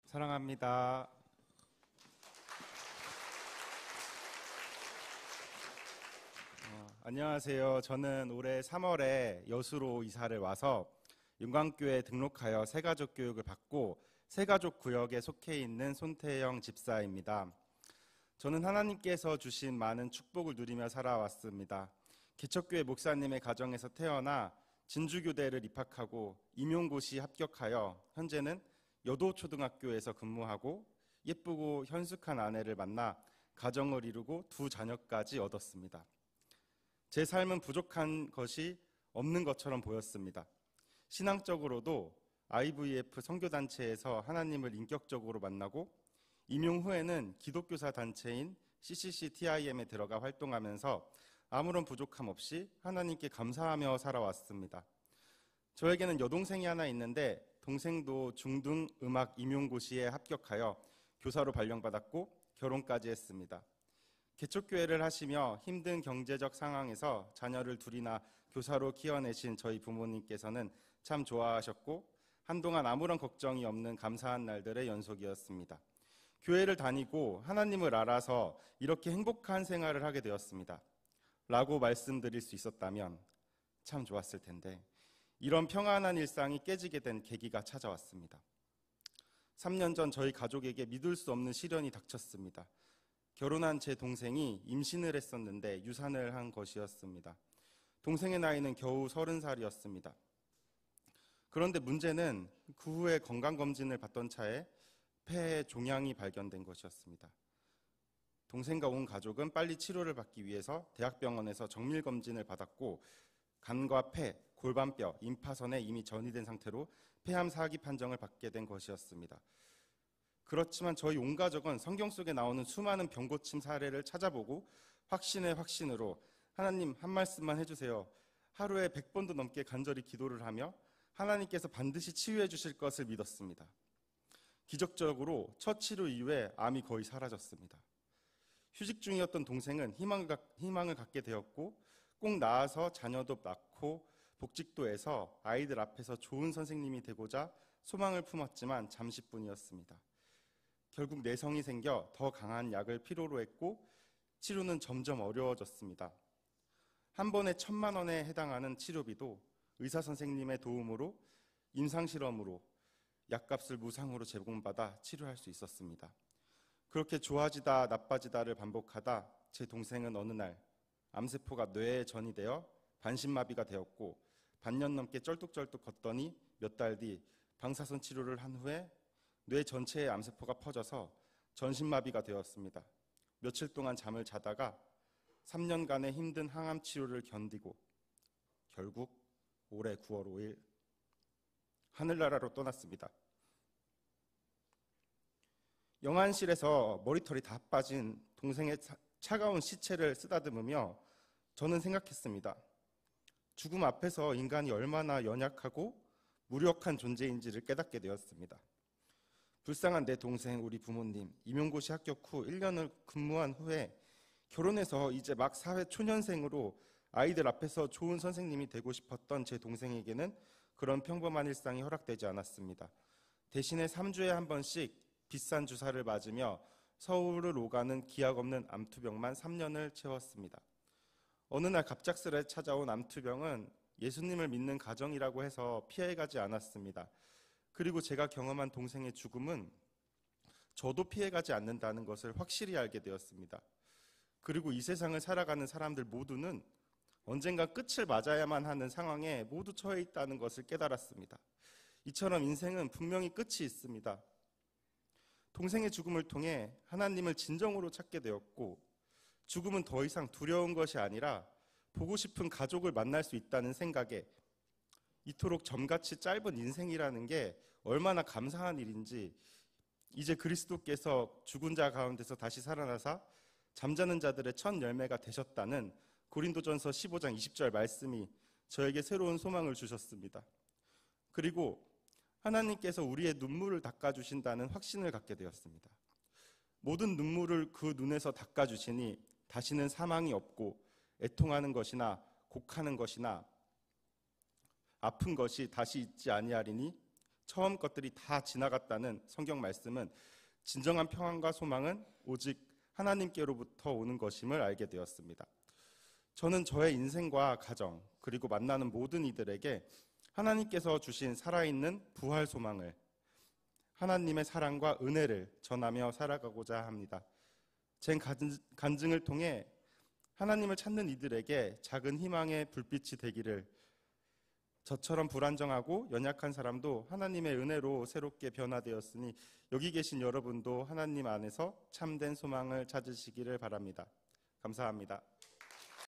사랑합니다. 안녕하세요. 저는 올해 3월에 여수로 이사를 와서 윤광교회에 등록하여 새가족 교육을 받고 새가족 구역에 속해 있는 손태영 집사입니다. 저는 하나님께서 주신 많은 축복을 누리며 살아왔습니다. 개척교회 목사님의 가정에서 태어나 진주교대를 입학하고 임용고시 합격하여 현재는 여도초등학교에서 근무하고 예쁘고 현숙한 아내를 만나 가정을 이루고 두 자녀까지 얻었습니다. 제 삶은 부족한 것이 없는 것처럼 보였습니다. 신앙적으로도 IVF 선교단체에서 하나님을 인격적으로 만나고 임용 후에는 기독교사 단체인 CCC-TIM에 들어가 활동하면서 아무런 부족함 없이 하나님께 감사하며 살아왔습니다. 저에게는 여동생이 하나 있는데 동생도 중등 음악 임용고시에 합격하여 교사로 발령받았고 결혼까지 했습니다. 개척교회를 하시며 힘든 경제적 상황에서 자녀를 둘이나 교사로 키워내신 저희 부모님께서는 참 좋아하셨고 한동안 아무런 걱정이 없는 감사한 날들의 연속이었습니다. 교회를 다니고 하나님을 알아서 이렇게 행복한 생활을 하게 되었습니다. 라고 말씀드릴 수 있었다면 참 좋았을 텐데 이런 평안한 일상이 깨지게 된 계기가 찾아왔습니다. 3년 전 저희 가족에게 믿을 수 없는 시련이 닥쳤습니다. 결혼한 제 동생이 임신을 했었는데 유산을 한 것이었습니다. 동생의 나이는 겨우 30살이었습니다. 그런데 문제는 그 후에 건강검진을 받던 차에 폐에 종양이 발견된 것이었습니다. 동생과 온 가족은 빨리 치료를 받기 위해서 대학병원에서 정밀검진을 받았고 간과 폐, 골반뼈, 임파선에 이미 전이된 상태로 폐암 사기 판정을 받게 된 것이었습니다. 그렇지만 저희 온 가족은 성경 속에 나오는 수많은 병고침 사례를 찾아보고 확신의 확신으로 하나님 한 말씀만 해주세요. 하루에 100번도 넘게 간절히 기도를 하며 하나님께서 반드시 치유해 주실 것을 믿었습니다. 기적적으로 첫 치료 이후에 암이 거의 사라졌습니다. 휴직 중이었던 동생은 희망을 갖게 되었고 꼭 나아서 자녀도 낳고 복직도에서 아이들 앞에서 좋은 선생님이 되고자 소망을 품었지만 잠시뿐이었습니다. 결국 내성이 생겨 더 강한 약을 필요로 했고 치료는 점점 어려워졌습니다. 한 번에 1,000만 원에 해당하는 치료비도 의사 선생님의 도움으로 임상실험으로 약값을 무상으로 제공받아 치료할 수 있었습니다. 그렇게 좋아지다 나빠지다를 반복하다 제 동생은 어느 날 암세포가 뇌에 전이되어 반신마비가 되었고 반년 넘게 쩔뚝쩔뚝 걷더니 몇 달 뒤 방사선 치료를 한 후에 뇌 전체에 암세포가 퍼져서 전신마비가 되었습니다. 며칠 동안 잠을 자다가 3년간의 힘든 항암 치료를 견디고 결국 올해 9월 5일 하늘나라로 떠났습니다. 영안실에서 머리털이 다 빠진 동생의 차가운 시체를 쓰다듬으며 저는 생각했습니다. 죽음 앞에서 인간이 얼마나 연약하고 무력한 존재인지를 깨닫게 되었습니다. 불쌍한 내 동생, 우리 부모님, 임용고시 합격 후 1년을 근무한 후에 결혼해서 이제 막 사회 초년생으로 아이들 앞에서 좋은 선생님이 되고 싶었던 제 동생에게는 그런 평범한 일상이 허락되지 않았습니다. 대신에 3주에 한 번씩 비싼 주사를 맞으며 서울을 오가는 기약 없는 암투병만 3년을 채웠습니다. 어느 날 갑작스레 찾아온 암투병은 예수님을 믿는 가정이라고 해서 피해가지 않았습니다. 그리고 제가 경험한 동생의 죽음은 저도 피해가지 않는다는 것을 확실히 알게 되었습니다. 그리고 이 세상을 살아가는 사람들 모두는 언젠가 끝을 맞아야만 하는 상황에 모두 처해 있다는 것을 깨달았습니다. 이처럼 인생은 분명히 끝이 있습니다. 동생의 죽음을 통해 하나님을 진정으로 찾게 되었고 죽음은 더 이상 두려운 것이 아니라 보고 싶은 가족을 만날 수 있다는 생각에 이토록 점같이 짧은 인생이라는 게 얼마나 감사한 일인지 이제 그리스도께서 죽은 자 가운데서 다시 살아나사 잠자는 자들의 첫 열매가 되셨다는 고린도전서 15장 20절 말씀이 저에게 새로운 소망을 주셨습니다. 그리고 하나님께서 우리의 눈물을 닦아주신다는 확신을 갖게 되었습니다. 모든 눈물을 그 눈에서 닦아주시니 다시는 사망이 없고 애통하는 것이나 곡하는 것이나 아픈 것이 다시 있지 아니하리니 처음 것들이 다 지나갔다는 성경 말씀은 진정한 평안과 소망은 오직 하나님께로부터 오는 것임을 알게 되었습니다. 저는 저의 인생과 가정 그리고 만나는 모든 이들에게 하나님께서 주신 살아있는 부활 소망을, 하나님의 사랑과 은혜를 전하며 살아가고자 합니다. 제 간증을 통해 하나님을 찾는 이들에게 작은 희망의 불빛이 되기를, 저처럼 불안정하고 연약한 사람도 하나님의 은혜로 새롭게 변화되었으니 여기 계신 여러분도 하나님 안에서 참된 소망을 찾으시기를 바랍니다. 감사합니다.